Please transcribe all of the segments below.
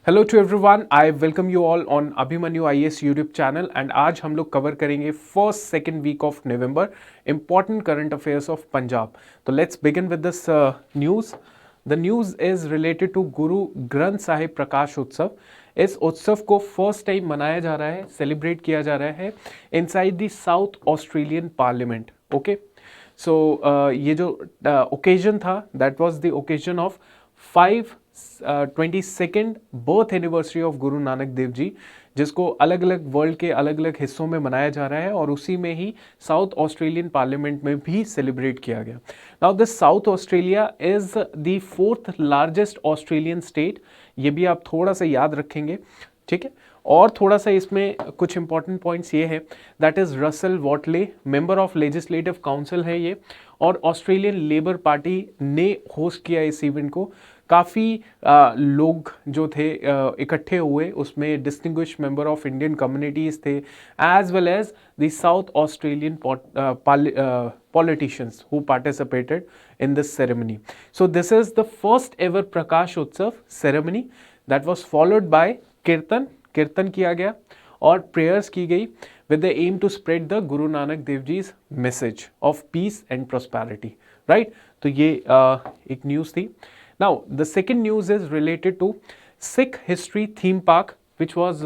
Hello to everyone, I welcome you all on Abhimanyu IAS YouTube channel and आज हम लोग cover करेंगे first second week of November important current affairs of Punjab. तो let's begin with this news. The news is related to Guru Granth Sahib प्रकाश उत्सव। इस उत्सव को first time मनाया जा रहा है, सेलिब्रेट किया जा रहा है inside the South Australian parliament. Okay, so ये जो ओकेजन था that was the occasion of 22nd birth anniversary of Guru Nanak Dev ji, जिसको अलग अलग वर्ल्ड के अलग अलग हिस्सों में मनाया जा रहा है और उसी में ही साउथ ऑस्ट्रेलियन पार्लियामेंट में भी सेलिब्रेट किया गया। Now this south Australia is the fourth largest Australian state, ये भी आप थोड़ा सा याद रखेंगे, ठीक है। और थोड़ा सा इसमें कुछ इंपॉर्टेंट पॉइंट्स ये है, that is Russell Whatley, member of legislative council है ये, और ऑस्ट्रेलियन लेबर पार्टी ने होस्ट किया इस इवेंट को। काफ़ी लोग जो थे इकट्ठे हुए, उसमें distinguished member of Indian communities थे as well as the South Australian politicians who participated in this ceremony. So this is the first ever Prakash Utsav ceremony that was followed by कीर्तन किया गया और प्रेयर्स की गई with the aim to spread the Guru Nanak Dev Ji's message of peace and prosperity, right? तो ये एक news थी। Now the second news is related to Sikh History Theme Park which was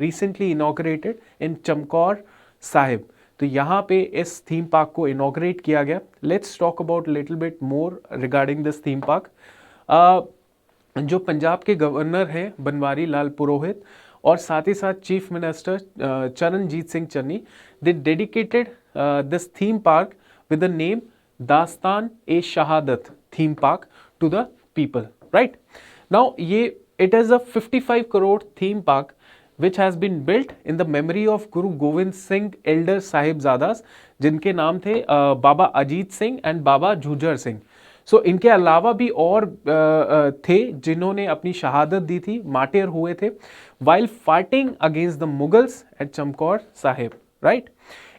recently inaugurated in Chamkaur Sahib. तो यहाँ पे इस theme park को inaugurate किया गया। Let's talk about little bit more regarding this theme park. जो पंजाब के गवर्नर हैं बनवारी लाल पुरोहित और साथ ही साथ chief minister Charanjit Singh Channi, they dedicated this theme park with the name Dastan e Shahadat theme park to the people, right. Now ये it is a 55 crore theme park which has been built in the memory of Guru Govind Singh elder साहिबजादास, जिनके नाम थे बाबा Ajit Singh and बाबा झूझर सिंह। सो इनके अलावा भी और थे जिन्होंने अपनी शहादत दी थी, मार्टियर हुए थे while fighting against the Mughals at Chamkaur Sahib, right.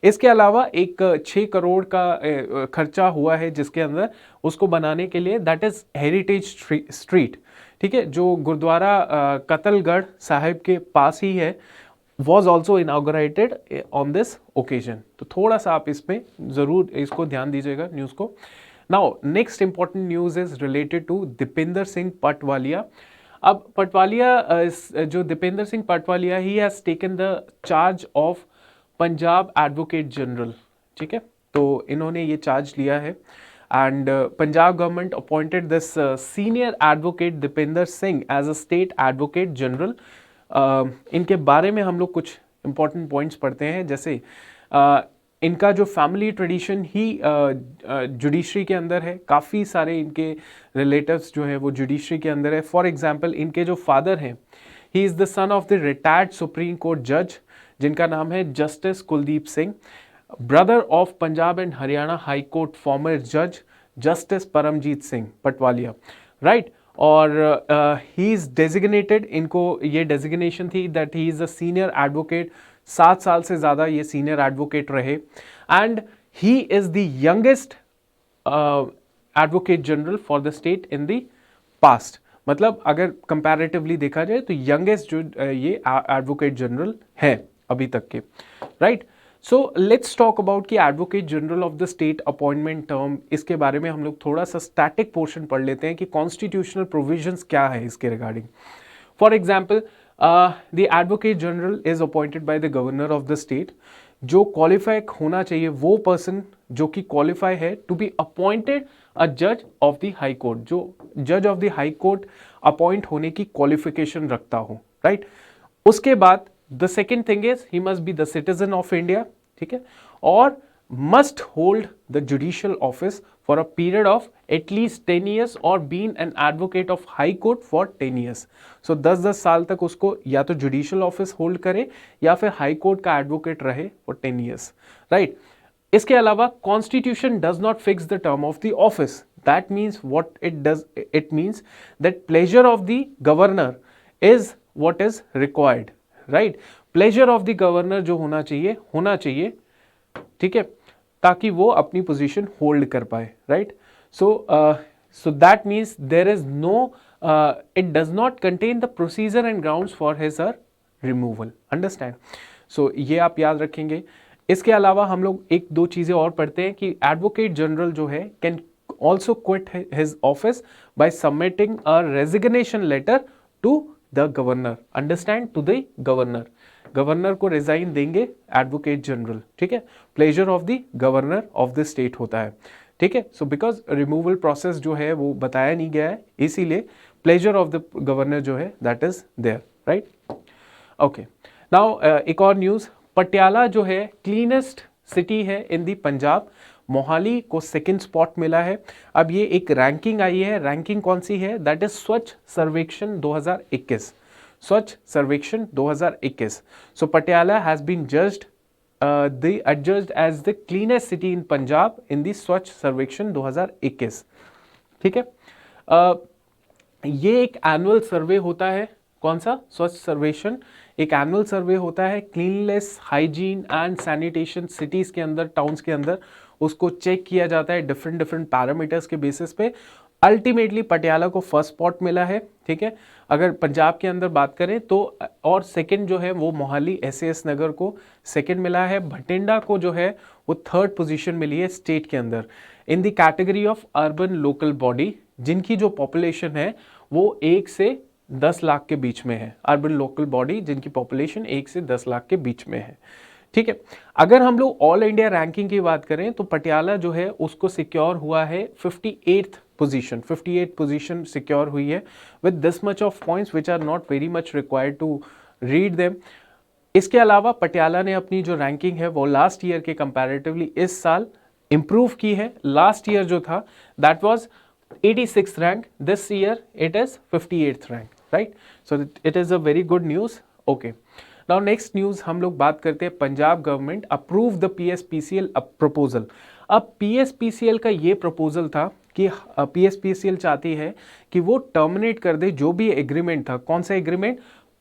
इसके अलावा एक 6 करोड़ का खर्चा हुआ है जिसके अंदर उसको बनाने के लिए, दैट इज हेरिटेज स्ट्रीट, ठीक है, जो गुरुद्वारा कतलगढ़ साहिब के पास ही है, was also inaugurated on this occasion. तो थोड़ा सा आप इसमें ज़रूर इसको ध्यान दीजिएगा न्यूज़ को। Now next important news is related to Dipendra Singh Patwalia. अब पटवालिया, जो Dipendra Singh Patwalia, he has taken the charge of Punjab advocate general, ठीक है। तो इन्होंने ये चार्ज लिया है and Punjab government appointed this senior advocate Dipendra Singh as a state advocate general. इनके बारे में हम लोग कुछ इंपॉर्टेंट पॉइंट्स पढ़ते हैं, जैसे इनका जो फैमिली ट्रेडिशन ही जुडिशरी के अंदर है, काफ़ी सारे इनके रिलेटिव्स जो है वो जुडिशरी के अंदर है। फॉर एग्जांपल इनके जो फादर हैं, he is the son of the retired supreme court जज जिनका नाम है justice Kuldeep Singh, brother of Punjab and Haryana high court farmer जज जस्टिस परमजीत सिंह पटवालिया, राइट। और ही इज डेजिग्नेटेड, इनको ये डेजिग्नेशन थी that he is a senior advocate, 7 साल से ज़्यादा ये सीनियर एडवोकेट रहे and he is the youngest advocate general for the state in the past. मतलब अगर कंपैरेटिवली देखा जाए तो यंगेस्ट जो ये एडवोकेट जनरल है अभी तक के, right. So let's talk about कि advocate general of the state appointment term, इसके बारे में हम लोग थोड़ा सा स्टैटिक पोर्शन पढ़ लेते हैं कि कॉन्स्टिट्यूशनल प्रोविजंस क्या है इसके regarding. For example the advocate general is appointed by the governor of the state. जो क्वालिफाई होना चाहिए वो पर्सन जो कि क्वालिफाई है टू बी अपॉइंटेड अ जज ऑफ द हाई कोर्ट, जो जज of the high court appoint होने की क्वालिफिकेशन रखता हो, राइट। उसके बाद the second thing is he must be the citizen of India, ठीक है, और must hold the judicial office for a period of at least 10 years और been an advocate of high court for 10 years। So 10 साल तक उसको या तो judicial office hold करे या फिर हाई कोर्ट का एडवोकेट रहे फॉर 10 years, राइट। इसके अलावा constitution does not fix the term of the office, that means what it does, it means that pleasure of the governor is what is required, right. Pleasure of the governor जो होना चाहिए, ठीक है, ताकि वो अपनी पोजीशन होल्ड कर पाए, right. So that means there is no it does not contain the procedure and grounds for his removal. Understand? So ये आप याद रखेंगे. इसके अलावा हम लोग एक दो चीज़ें और पढ़ते हैं कि एडवोकेट जनरल जो है can also quit his office by submitting a resignation letter to the governor. Understand? To the governor. Governor को रिजाइन देंगे एडवोकेट जनरल. ठीक है, pleasure of the governor of the state होता है. ठीक है, सो बिकॉज रिमूवल प्रोसेस जो है वो बताया नहीं गया है, इसीलिए प्लेजर ऑफ द गवर्नर जो है that is there. Right, okay. Now एक और न्यूज़, पटियाला जो है क्लीनेस्ट सिटी है इन दी पंजाब. मोहाली को सेकंड स्पॉट मिला है. अब ये एक रैंकिंग आई है. रैंकिंग कौन सी है? दैट इज स्वच्छ Survekshan 2021. Swachh Survekshan 2021. So Patiala has been judged adjudged as the cleanest city in Punjab in the स्वच्छ सर्वेक्षण 2021. ठीक है, ये एक एनुअल सर्वे होता है. कौन सा? स्वच्छ सर्वेक्षण एक एनुअल सर्वे होता है. क्लीनलेस, हाइजीन एंड सैनिटेशन सिटीज़ के अंदर, टाउन्स के अंदर उसको चेक किया जाता है डिफरेंट पैरामीटर्स के बेसिस पे. अल्टीमेटली पटियाला को फर्स्ट स्पॉट मिला है. ठीक है, अगर पंजाब के अंदर बात करें तो, और सेकंड जो है वो मोहाली SAS नगर को सेकंड मिला है. भटिंडा को जो है वो थर्ड पोजीशन मिली है स्टेट के अंदर in the category of urban local body, जिनकी जो पॉपुलेशन है वो 1 से 10 लाख के बीच में है. अर्बन लोकल बॉडी जिनकी पॉपुलेशन 1 से 10 लाख के बीच में है. ठीक है, अगर हम लोग ऑल इंडिया रैंकिंग की बात करें तो पटियाला जो है उसको सिक्योर हुआ है 58th position. 58th position secure हुई है with this much of points which are not very much required to read them. इसके अलावा पटियाला ने अपनी जो रैंकिंग है वो लास्ट ईयर के कंपैरेटिवली इस साल इंप्रूव की है. लास्ट ईयर जो था that was 86th rank, this year it is 58th rank. Right, so it is a very good news. Okay, now next news हम लोग बात करते हैं. Punjab government approve the PSPCL proposal. अब PSPCL का ये प्रपोजल था कि PSPCL चाहती है कि वो टर्मिनेट कर दे जो भी एग्रीमेंट था. कौन सा एग्रीमेंट?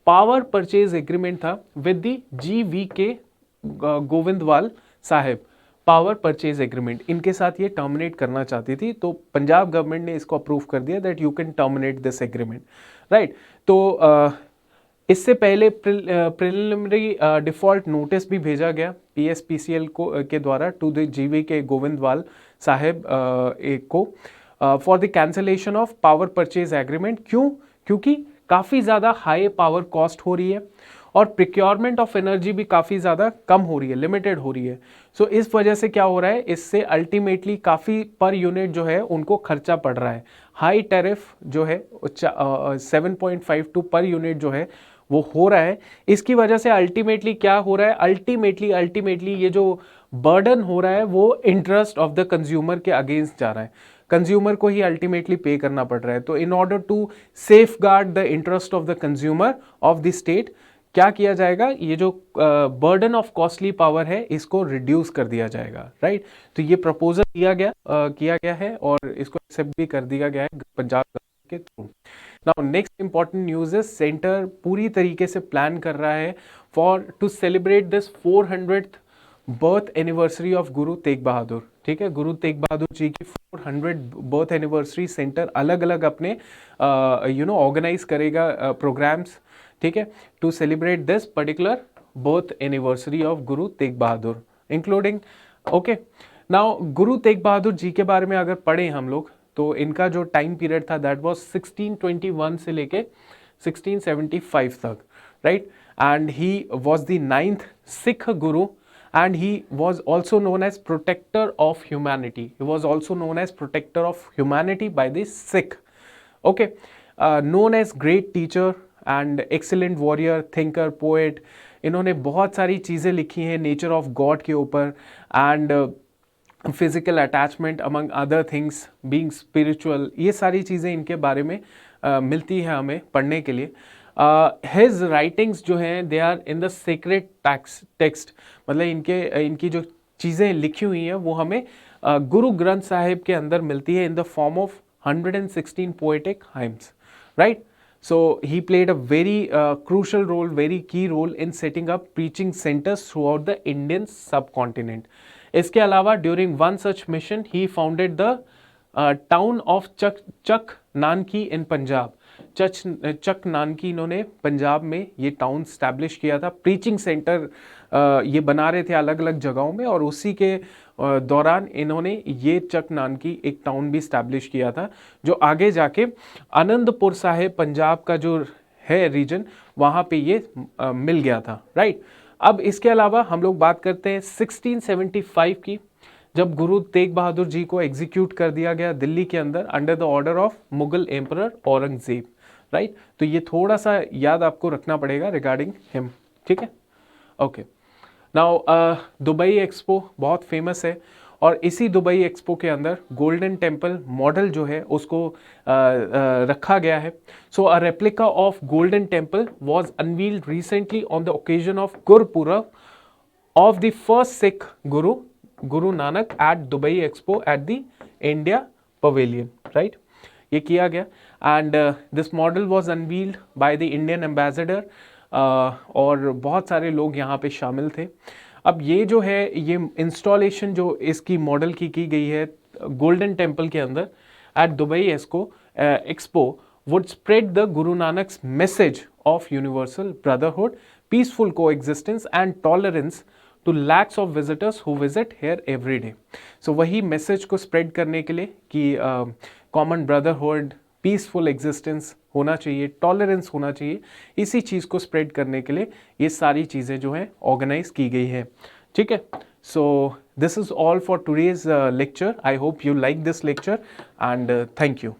पावर परचेज एग्रीमेंट था विद द GVK गोविंदवाल साहब. पावर परचेज एग्रीमेंट इनके साथ ये टर्मिनेट करना चाहती थी. तो पंजाब गवर्नमेंट ने इसको अप्रूव कर दिया that you can terminate this agreement. Right, तो इससे पहले प्रिलिमिनरी डिफॉल्ट नोटिस भी भेजा गया PSPCL को के द्वारा टू द GVK गोविंदवाल साहेब को for the cancellation of power purchase agreement. क्यों? क्योंकि काफ़ी ज़्यादा हाई पावर कॉस्ट हो रही है और प्रिक्योरमेंट ऑफ एनर्जी भी काफ़ी ज़्यादा कम हो रही है, लिमिटेड हो रही है. सो इस वजह से क्या हो रहा है, इससे अल्टीमेटली काफ़ी पर यूनिट जो है उनको खर्चा पड़ रहा है. हाई टैरिफ जो है 7.52 पर यूनिट जो है वो हो रहा है. इसकी वजह से अल्टीमेटली क्या हो रहा है, अल्टीमेटली ये जो बर्डन हो रहा है वो इंटरेस्ट ऑफ द कंज्यूमर के अगेंस्ट जा रहा है. कंज्यूमर को ही अल्टीमेटली पे करना पड़ रहा है. तो in order to safeguard the interest of the consumer of the state क्या किया जाएगा, ये जो बर्डन ऑफ कॉस्टली पावर है इसको रिड्यूस कर दिया जाएगा. राइट, तो ये प्रपोजल किया गया है और इसको एक्सेप्ट भी कर दिया गया है पंजाब के through. Now next important news है, सेंटर पूरी तरीके से प्लान कर रहा है for to celebrate this 400th birth anniversary of Guru Tegh बहादुर. ठीक है, गुरु तेग बहादुर जी की 400 बर्थ एनिवर्सरी सेंटर अलग अलग अपने ऑर्गेनाइज करेगा प्रोग्राम्स. ठीक है, to celebrate this particular birth anniversary of Guru Tegh Bahadur including. Okay, now Guru Tegh Bahadur ji के बारे में अगर पढ़ें हम लोग तो इनका जो टाइम पीरियड था दैट वाज 1621 से लेके 1675 तक. Right, and he was the 9th Sikh Guru and he was also known as protector of humanity. He was also known as protector of humanity by the Sikh. Okay, known as great teacher and excellent warrior, thinker, poet. इन्होंने बहुत सारी चीज़ें लिखी हैं nature of God के ऊपर and physical attachment among other things, being spiritual. ये सारी चीज़ें इनके बारे में मिलती हैं हमें पढ़ने के लिए. हिज राइटिंग्स जो हैं they are in the secret text, मतलब इनकी जो चीज़ें लिखी हुई हैं वो हमें गुरु ग्रंथ साहिब के अंदर मिलती है in the form of 116 poetic hymns. Right, so he played a very crucial role, very key role in setting up preaching centers throughout the Indian subcontinent. इसके अलावा during one such mission he founded the town of Chak Nanki in Punjab. चक नानकी इन्होंने पंजाब में ये town establish किया था, preaching centre ये बना रहे थे अलग अलग जगहों में, और उसी के दौरान इन्होंने ये चक नानकी एक टाउन भी स्टैब्लिश किया था, जो आगे जाके आनंदपुर साहिब पंजाब का जो है रीजन, वहाँ पे ये मिल गया था, राइट। अब इसके अलावा हम लोग बात करते हैं 1675 की, जब गुरु तेग बहादुर जी को एग्जीक्यूट कर दिया गया दिल्ली के अंदर under the order of Mughal emperor Aurangzeb, right. तो ये थोड़ा सा याद आपको रखना पड़ेगा रिगार्डिंग हिम, ठीक है, ओके। नाउ दुबई एक्सपो बहुत फेमस है, और इसी दुबई एक्सपो के अंदर गोल्डन टेम्पल मॉडल जो है उसको रखा गया है। So a replica of Golden Temple was unveiled recently on the occasion of Gurpurab of the first Sikh Guru Nanak at Dubai Expo at the India pavilion, right. ये किया गया, and this model was unveiled by the Indian ambassador, और बहुत सारे लोग यहाँ पे शामिल थे। अब ये जो है ये इंस्टॉलेशन जो इसकी मॉडल की गई है गोल्डन टेम्पल के अंदर at Dubai Expo would spread the Guru Nanak's message of universal brotherhood, peaceful coexistence and tolerance to lakhs of visitors who visit here every day. So वही मैसेज को स्प्रेड करने के लिए कि कॉमन ब्रदरहुड, पीसफुल एग्जिस्टेंस होना चाहिए, टॉलरेंस होना चाहिए, इसी चीज़ को स्प्रेड करने के लिए ये सारी चीज़ें जो हैं ऑर्गेनाइज की गई है, ठीक है। So this is all for today's lecture. I hope you like this lecture and thank you.